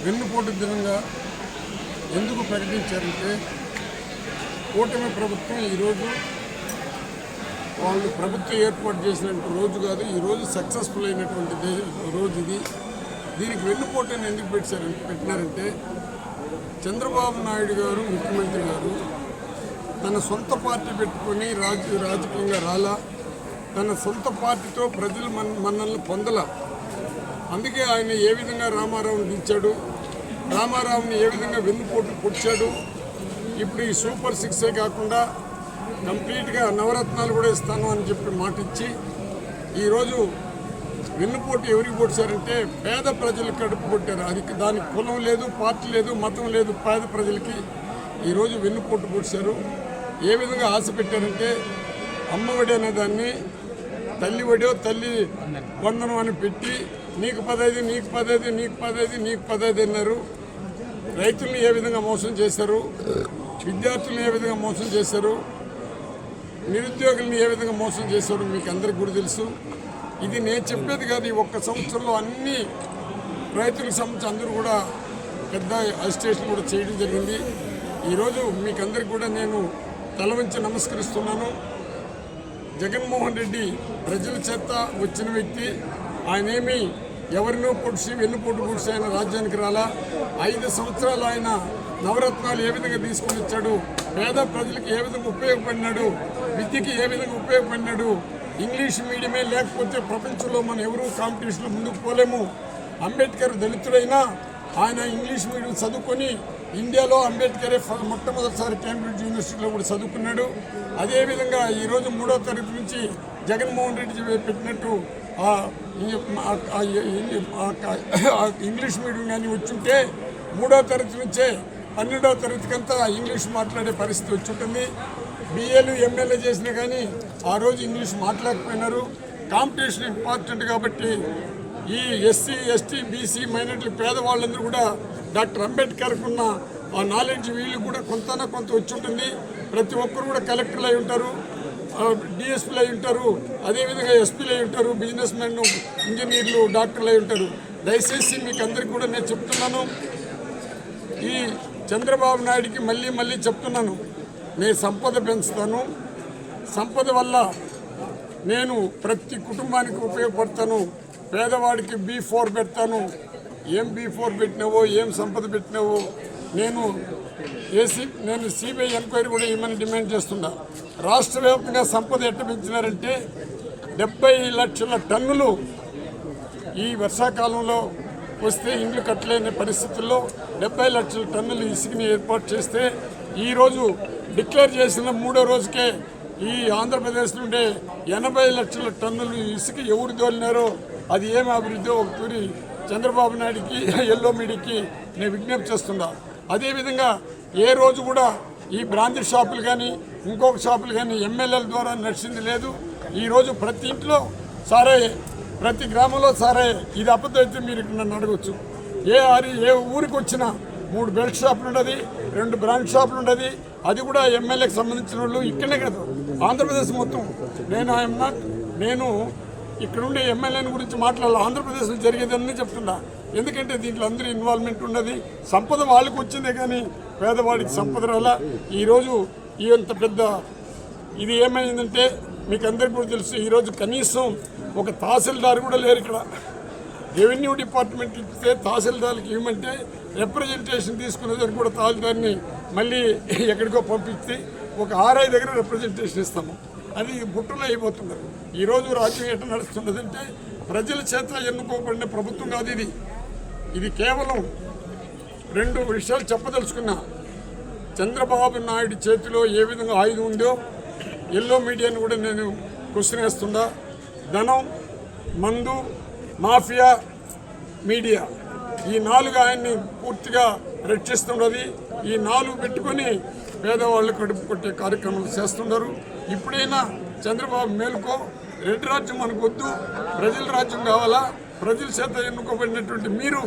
వెన్నుపోటు దినంగా ఎందుకు ప్రకటించారంటే కూటమి ప్రభుత్వం ఈరోజు వాళ్ళు ప్రభుత్వం ఏర్పాటు చేసిన రోజు కాదు, ఈరోజు సక్సెస్ఫుల్ అయినటువంటి రోజు ఇది. దీనికి వెన్నుపోటుని ఎందుకు పెట్టినారంటే చంద్రబాబు నాయుడు గారు ముఖ్యమంత్రి గారు తన సొంత పార్టీ పెట్టుకొని రాజకీయంగా రాలా, తన సొంత పార్టీతో ప్రజలు మన్నలను పొందల. అందుకే ఆయన ఏ విధంగా రామారావుని దించాడు, రామారావుని ఏ విధంగా వెన్నుపోటు పొడిచాడు. ఇప్పుడు ఈ సూపర్ 6 కాకుండా కంప్లీట్గా నవరత్నాలు కూడా ఇస్తాను అని చెప్పి మాట ఇచ్చి ఈరోజు వెన్నుపోటు ఎవరికి పొడిచారంటే పేద ప్రజలకు కడుపు కొట్టారు. అది దానికి కులం లేదు, పార్టీ లేదు, మతం లేదు. పేద ప్రజలకి ఈరోజు వెన్నుపోటు పొడిచారు. ఏ విధంగా ఆశ పెట్టారంటే అమ్మఒడి అనే దాన్ని తల్లి ఒడో తల్లి వందనం అని పెట్టి నీకు 15, నీకు 15, నీకు 15, నీకు 15 అన్నారు. రైతులను ఏ విధంగా మోసం చేశారు, విద్యార్థులను ఏ విధంగా మోసం చేశారు, నిరుద్యోగులను ఏ విధంగా మోసం చేశారు మీకు అందరికీ కూడా తెలుసు. ఇది నేను చెప్పేది కాదు, ఈ ఒక్క సంవత్సరంలో అన్ని రైతులకు సంబంధించి అందరూ కూడా పెద్ద అజిటేషన్ కూడా చేయడం జరిగింది. ఈరోజు మీకు అందరికీ కూడా నేను తల వంచి నమస్కరిస్తున్నాను. జగన్మోహన్ రెడ్డి ప్రజల చేత వచ్చిన వ్యక్తి. ఆయనేమి ఎవరినో పొడిచి వెన్నుపోటు పొడిచి ఆయన రాజ్యానికి రాలా. 5 సంవత్సరాలు ఆయన నవరత్నాలు ఏ విధంగా తీసుకొని వచ్చాడు, పేద ప్రజలకు ఏ విధంగా ఉపయోగపడినాడు, విద్యకి ఏ విధంగా ఉపయోగపడినాడు. ఇంగ్లీష్ మీడియమే లేకపోతే ప్రపంచంలో మనం ఎవరూ కాంపిటీషన్లో ముందుకు పోలేము. అంబేద్కర్ దళితుడైనా ఆయన ఇంగ్లీష్ మీడియం చదువుకొని ఇండియాలో అంబేద్కరే మొట్టమొదటిసారి కేంబ్రిడ్జ్ యూనివర్సిటీలో కూడా చదువుకున్నాడు. అదేవిధంగా ఈరోజు 3వ తరగతి నుంచి జగన్మోహన్ రెడ్డి పెట్టినట్టు ఇంగ్లీష్ మీడియం కానీ వచ్చుంటే 3వ తరగతి నుంచే 12వ తరగతికంతా ఇంగ్లీష్ మాట్లాడే పరిస్థితి వచ్చి ఉంటుంది. బిఏలు ఎంఏలు చేసినా కానీ ఆ రోజు ఇంగ్లీష్ మాట్లాడకపోయినారు. కాంపిటీషన్ ఇంపార్టెంట్ కాబట్టి ఈ ఎస్సీ, ఎస్టీ, బీసీ మైనారిటీ పేదవాళ్ళందరూ కూడా డాక్టర్ అంబేద్కర్కు ఉన్న ఆ నాలెడ్జ్ వీళ్ళు కూడా కొంత వచ్చి ఉంటుంది. ప్రతి ఒక్కరు కూడా కలెక్టర్లు అయి ఉంటారు, డిఎస్పీలు అయి ఉంటారు, అదేవిధంగా ఎస్పీలు అయి ఉంటారు, బిజినెస్ మెన్, ఇంజనీర్లు, డాక్టర్లు అయి ఉంటారు. దయచేసి మీకు అందరికీ కూడా నేను చెప్తున్నాను, ఈ చంద్రబాబు నాయుడికి మళ్ళీ చెప్తున్నాను, నేను సంపద పెంచుతాను, సంపద వల్ల నేను ప్రతి కుటుంబానికి ఉపయోగపడతాను, పేదవాడికి B4 పెడతాను. ఏం B4 పెట్టినావో, ఏం సంపద పెట్టినావో నేను సిబిఐ ఎంక్వైరీ కూడా ఏమని డిమాండ్ చేస్తున్నా. రాష్ట్ర వ్యాప్తంగా సంపద ఎట్ట పెంచినారంటే 70 లక్షల టన్నులు ఈ వర్షాకాలంలో వస్తే ఇండ్లు కట్టలేని పరిస్థితుల్లో 70 లక్షల టన్నులు ఇసుకని ఏర్పాటు చేస్తే ఈరోజు డిక్లేర్ చేసిన 3వ రోజుకే ఈ ఆంధ్రప్రదేశ్ నుండే 80 లక్షల టన్నులు ఇసుక ఎవరు తోలినారో అది ఏమి అభివృద్ధి ఒకటి చంద్రబాబు నాయుడికి ఎల్లో మీడియాకి నేను విజ్ఞప్తి చేస్తున్నా. అదేవిధంగా ఏ రోజు కూడా ఈ బ్రాంచ్ షాపులు కానీ ఇంకొక షాపులు కానీ ఎమ్మెల్యేల ద్వారా నడిచింది లేదు. ఈరోజు ప్రతి ఇంట్లో సారాయి, ప్రతి గ్రామంలో సారాయి. ఇది అబద్ధం అయితే మీరు ఇక్కడ నన్ను అడగచ్చు. ఏ ఊరికి వచ్చినా 3 బెల్ట్ షాపులు ఉండదు, 2 బ్రాంచ్ షాపులు ఉండదు. అది కూడా ఎమ్మెల్యేకి సంబంధించిన వాళ్ళు ఇక్కడనే కాదు, ఆంధ్రప్రదేశ్ మొత్తం. నేను ఇక్కడ ఉండే ఎమ్మెల్యేని గురించి మాట్లాడాలి, ఆంధ్రప్రదేశ్లో జరిగేదని చెప్తున్నా. ఎందుకంటే దీంట్లో అందరూ ఇన్వాల్వ్మెంట్ ఉన్నది. సంపద వాళ్ళకి వచ్చిందే కానీ పేదవాడికి సంపద రాలా. ఈరోజు ఇంత పెద్ద ఇది ఏమైందంటే మీకు అందరికీ కూడా తెలుసు, ఈరోజు కనీసం ఒక తహసీల్దార్ కూడా లేరు ఇక్కడ. రెవెన్యూ డిపార్ట్మెంట్ ఇస్తే తహసీల్దార్కి ఇవ్వమంటే రిప్రజెంటేషన్ తీసుకునేదానికి కూడా తహసీల్దార్ని మళ్ళీ ఎక్కడికో పంపిస్తే ఒక ఆర్ఐ దగ్గర రిప్రజెంటేషన్ ఇస్తాము. అది బుట్టలో అయిపోతున్నారు. ఈరోజు రాజ్యం ఎట్లా నడుస్తున్నదంటే ప్రజల చేత ఎన్నుకోబడిన ప్రభుత్వం కాదు ఇది. ఇది కేవలం 2 విషయాలు చెప్పదలుచుకున్నా. చంద్రబాబు నాయుడు చేతిలో ఏ విధంగా ఆయుధం ఉందో ఎల్లో మీడియాని కూడా నేను క్వశ్చన్ వేస్తున్నా. ధనం, మందు, మాఫియా, మీడియా, ఈ 4 ఆయన్ని పూర్తిగా రక్షిస్తున్నది. ఈ 4 పెట్టుకొని పేదవాళ్ళు కడుపు కొట్టే కార్యక్రమాలు చేస్తున్నారు. ఇప్పుడైనా చంద్రబాబు మేలుకో, రెడ్డి రాజ్యం మనకొద్దు, ప్రజల రాజ్యం కావాలా. ప్రజల చేత ఎన్నుకోబడినటువంటి మీరు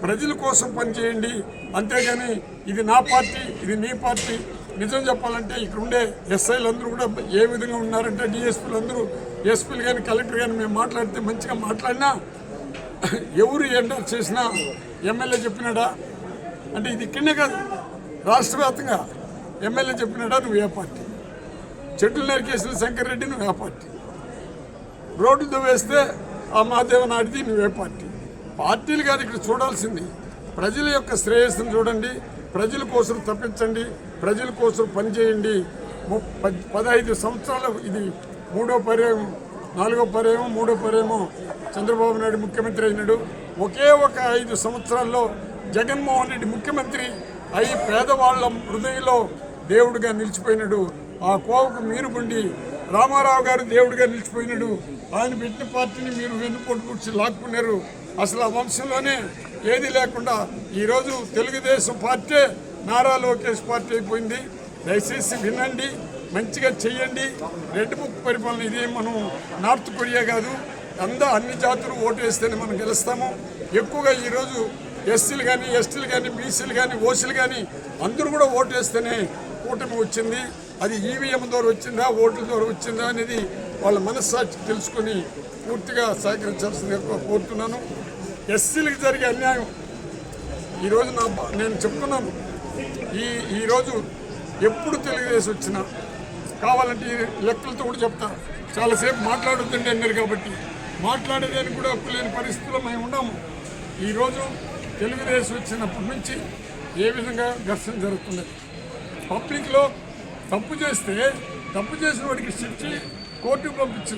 ప్రజల కోసం పనిచేయండి, అంతేగాని ఇది నా పార్టీ, ఇది నీ పార్టీ. నిజం చెప్పాలంటే ఇక్కడ ఉండే ఎస్ఐలు అందరూ కూడా ఏ విధంగా ఉన్నారంటే డిఎస్పీలు అందరూ, ఎస్పీలు కానీ కలెక్టర్ కానీ మేము మాట్లాడితే మంచిగా మాట్లాడినా ఎవరు ఎండర్ చేసినా ఎమ్మెల్యే చెప్పినాడా అంటే ఇది ఇక్కడనే కాదు, రాష్ట్ర వ్యాప్తంగా ఎమ్మెల్యే చెప్పినాడా నువ్వు ఏ పార్టీ, చెట్లు నరికేసిన శంకర్ రెడ్డి నువ్వు ఏ పార్టీ, రోడ్డు దువ్వేస్తే ఆ మాదేవన్ ఆడిది నువ్వే పార్టీ. పార్టీలు కాదు ఇక్కడ చూడాల్సింది, ప్రజల యొక్క శ్రేయస్సును చూడండి, ప్రజల కోసం తప్పించండి, ప్రజల కోసం పనిచేయండి. 15 సంవత్సరాలు ఇది 3వ పర్యాయం, 4వ పర్యాయం, 3వ పర్యాయం చంద్రబాబు నాయుడు ముఖ్యమంత్రి అయినాడు. ఒకే ఒక 5 సంవత్సరాల్లో జగన్మోహన్ రెడ్డి ముఖ్యమంత్రి అయి పేదవాళ్ళ హృదయంలో దేవుడిగా నిలిచిపోయినాడు. ఆ కోవకు మీరు గుండి రామారావు గారు దేవుడిగా నిలిచిపోయినాడు. ఆయన పెట్టిన పార్టీని మీరు వెన్నుపోటు కూర్చి లాక్కున్నారు. అసలు ఆ వంశంలోనే ఏది లేకుండా ఈరోజు తెలుగుదేశం పార్టీ నారా లోకేష్ పార్టీ అయిపోయింది. దయచేసి వినండి, మంచిగా చెయ్యండి. రెడ్ బుక్ పరిపాలన ఇది మనం నార్త్ కొరియా కాదు, అన్ని జాతులు ఓటు వేస్తేనే మనం గెలుస్తాము. ఎక్కువగా ఈరోజు ఎస్సీలు కానీ, ఎస్టీలు కానీ, బీసీలు కానీ, ఓసీలు కానీ అందరూ కూడా ఓటు వేస్తేనే కూటమి వచ్చింది. అది ఈవీఎం ద్వారా వచ్చిందా, ఓట్ల ద్వారా వచ్చిందా అనేది వాళ్ళ మనస్సాక్షి తెలుసుకొని పూర్తిగా సహకరించాల్సిందిగా కోరుతున్నాను. ఎస్సీలకు జరిగే అన్యాయం ఈరోజు నేను చెప్తున్నాను. ఈరోజు ఎప్పుడు తెలుగుదేశం వచ్చినా కావాలంటే ఈ లెక్కలతో కూడా చెప్తా, చాలాసేపు మాట్లాడుతుండే అన్నారు కాబట్టి మాట్లాడేదానికి కూడా హక్కు లేని పరిస్థితుల్లో మేము ఉన్నాము. ఈరోజు తెలుగుదేశం వచ్చినప్పటి నుంచి ఏ విధంగా ఘర్షణ జరుగుతుంది, పబ్లిక్లో తప్పు చేస్తే తప్పు చేసిన వాడికి శిక్షి కోర్టుకు పంపించింది.